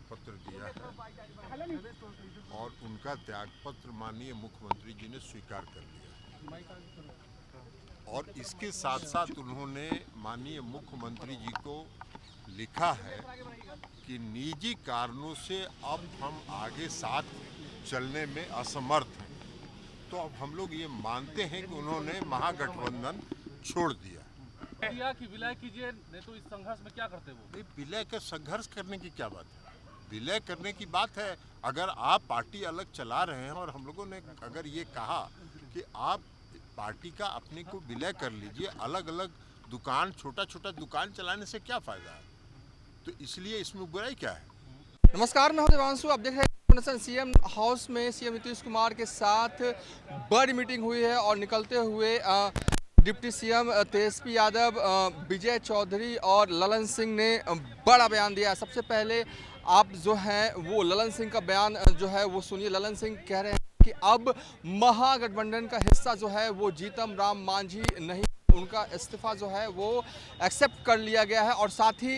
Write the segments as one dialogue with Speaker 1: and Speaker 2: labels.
Speaker 1: त्यागपत्र दिया है और उनका त्यागपत्र माननीय मुख्यमंत्री जी ने स्वीकार कर लिया और इसके साथ साथ उन्होंने माननीय मुख्यमंत्री जी को लिखा है कि निजी कारणों से अब हम आगे साथ चलने में असमर्थ हैं। तो अब हम लोग ये मानते हैं कि उन्होंने महागठबंधन छोड़ दिया
Speaker 2: कि विलय कीजिए, नहीं तो इस संघर्ष में क्या करते वो?
Speaker 1: विलय का संघर्ष करने की क्या बात है? विलय करने की बात है। अगर आप पार्टी अलग चला रहे हैं और हम लोगों ने अगर ये कहा कि आप पार्टी का अपने को विलय कर लीजिए, अलग अलग दुकान, छोटा छोटा दुकान चलाने से क्या फायदा है? तो इसलिए इसमें बुराई क्या है?
Speaker 3: नमस्कार, मैं हूं देवांशु। आप देख रहे हैं सीएम हाउस में सीएम नीतीश कुमार के साथ बड़ी मीटिंग हुई है और निकलते हुए डिप्टी सीएम तेजस्वी यादव, विजय चौधरी और ललन सिंह ने बड़ा बयान दिया। सबसे पहले आप जो है वो ललन सिंह का बयान जो है वो सुनिए। ललन सिंह कह रहे हैं कि अब महागठबंधन का हिस्सा जो है वो जीतन राम मांझी नहीं, उनका इस्तीफा जो है वो एक्सेप्ट कर लिया गया है। और साथ ही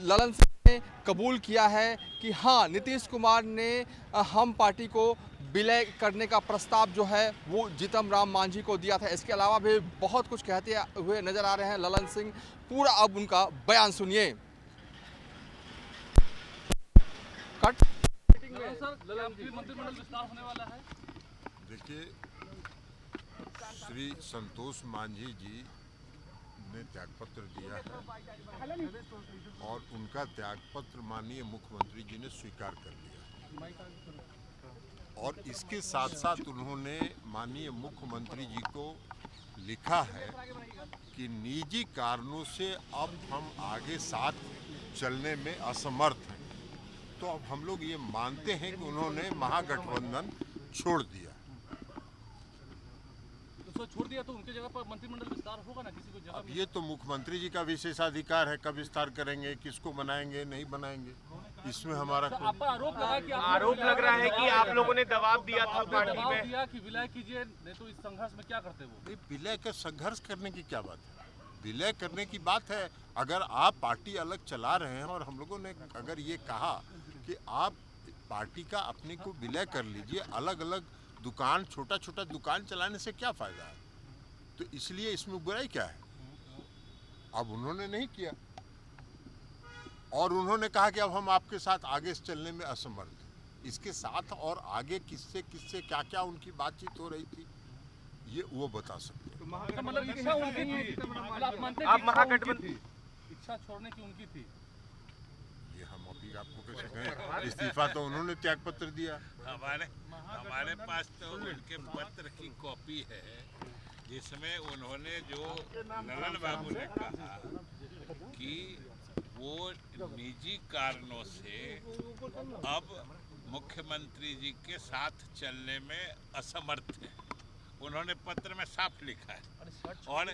Speaker 3: ललन सिंह ने कबूल किया है कि हाँ, नीतीश कुमार ने हम पार्टी को विलय करने का प्रस्ताव जो है वो जीतन राम मांझी को दिया था। इसके अलावा भी बहुत कुछ कहते हुए नजर आ रहे हैं ललन सिंह। पूरा अब उनका बयान सुनिए। कट
Speaker 2: मंत्रिमंडल विस्तार होने वाला है।
Speaker 1: देखिए, श्री संतोष मांझी जी ने त्यागपत्र दिया है और उनका त्यागपत्र माननीय मुख्यमंत्री जी ने स्वीकार कर लिया और इसके साथ साथ उन्होंने माननीय मुख्यमंत्री जी को लिखा है कि निजी कारणों से अब हम आगे साथ चलने में असमर्थ हैं। तो अब हम लोग ये मानते हैं कि उन्होंने महागठबंधन छोड़ दिया।
Speaker 2: तो छोड़ दिया तो उनके जगह पर मंत्रिमंडल विस्तार होगा ना किसी को जगह?
Speaker 1: अब ये तो मुख्यमंत्री जी का विशेषाधिकार है, कब विस्तार करेंगे, किसको बनाएंगे, नहीं बनाएंगे, इसमें हमारा
Speaker 2: तो आप पर आरोप लगा कि
Speaker 4: आरोप लग रहा है कि आप लोगों ने दबाव दिया था पार्टी
Speaker 2: दबाव
Speaker 4: में
Speaker 2: दिया कि विलय कीजिए, नहीं तो इस संघर्ष में क्या करते वो?
Speaker 1: विलय का संघर्ष करने की क्या बात है? विलय करने की बात है। अगर आप पार्टी अलग चला रहे हैं और हम लोगों ने अगर ये कहा कि आप पार्टी का अपने को विलय कर लीजिए, अलग अलग दुकान, छोटा छोटा दुकान चलाने से क्या फायदा है? तो इसलिए इसमें बुराई क्या है? अब उन्होंने नहीं किया और उन्होंने कहा कि अब हम आपके साथ आगे चलने में असमर्थ हैं। इसके साथ और आगे किससे किससे क्या क्या उनकी बातचीत हो रही थी, ये वो बता सकते हैं।
Speaker 2: मतलब इच्छा उनकी थी, आप मानते
Speaker 4: आप महागठबंधन
Speaker 2: इच्छा छोड़ने की उनकी थी?
Speaker 1: ये हम अभी आपको कैसे कहें? इस्तीफा तो उन्होंने त्यागपत्र दिया।
Speaker 5: हमारे पास तो उनके पत्र की कॉपी है जिसमें उन्होंने जो ललन बाबू ने कहा कि वो निजी कारणों से अब मुख्यमंत्री जी के साथ चलने में असमर्थ हैं। उन्होंने पत्र में साफ लिखा है और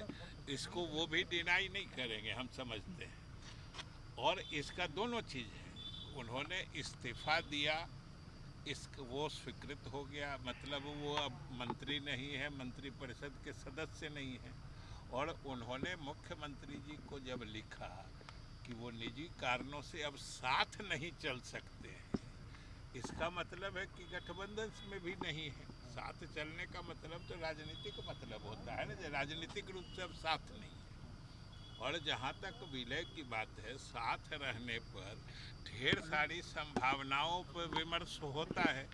Speaker 5: इसको वो भी डिनाई नहीं करेंगे, हम समझते हैं। और इसका दोनों चीज़ है, उन्होंने इस्तीफा दिया, वो स्वीकृत हो गया, मतलब वो अब मंत्री नहीं है, मंत्रिपरिषद के सदस्य नहीं है। और उन्होंने मुख्यमंत्री जी को जब लिखा कि वो निजी कारणों से अब साथ नहीं चल सकते हैं, इसका मतलब है कि गठबंधन में भी नहीं है। साथ चलने का मतलब तो राजनीतिक मतलब होता है ना, राजनीतिक रूप से अब साथ नहीं है। और जहाँ तक विलय की बात है, साथ रहने पर ढेर सारी संभावनाओं पर विमर्श होता है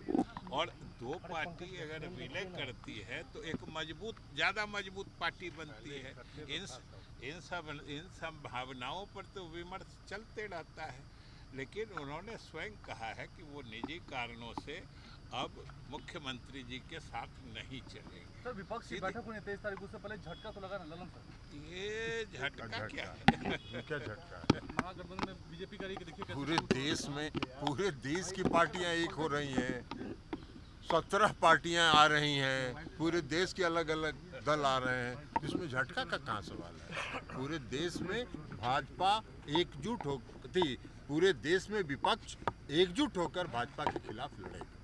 Speaker 5: और दो पार्टी अगर विलय करती है तो एक मजबूत, ज़्यादा मजबूत पार्टी बनती है। इन संभावनाओं पर तो विमर्श चलते रहता है, लेकिन उन्होंने स्वयं कहा है कि वो निजी कारणों से अब मुख्यमंत्री जी के साथ नहीं चलेंगे।
Speaker 2: सर, विपक्ष की बैठक होनी 23 तारीख, उससे पहले झटका तो लगा ना ललन सर?
Speaker 1: ये झटका क्या है? क्या झटका है?
Speaker 2: महागठबंधन में बीजेपी का रही कि देखिए
Speaker 1: पूरे देश की पार्टियां एक हो रही हैं, 17 पार्टियां आ रही हैं, पूरे देश के अलग अलग दल आ रहे हैं, इसमें झटका का कहाँ सवाल है? पूरे देश में भाजपा एकजुट होती, पूरे देश में विपक्ष एकजुट होकर भाजपा के खिलाफ लड़ेगा।